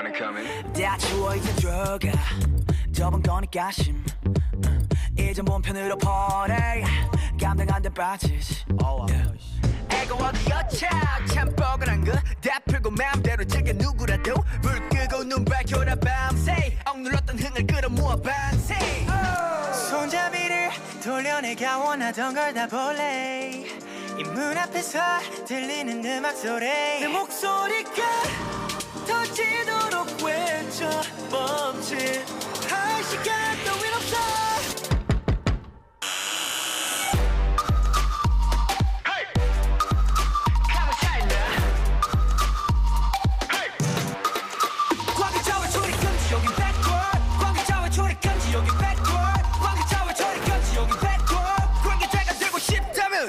wanna come in? 다 추워 이제 들어가 저번 거니까 심 이젠 본편으로 퍼레 감당 안 돼 빠지지 애가 어디였자 참 뻐근한 거 다 풀고 마음대로 즐겨 누구라도 불 끄고 눈 밝혀라 밤새 억눌렀던 흥을 끌어모아 반세 손잡이를 돌려내가 원하던 걸 다 볼래 이 문 앞에서 들리는 음악 소리 내 목소리가 터지도록 외쳐 멈칫 할 시간 따윈 없어 광기차와 초리 금지 여긴 backdoor 광기차와 초리 금지 여긴 backdoor 광기차와 초리 금지 여긴 backdoor 광기차가 되고 싶다면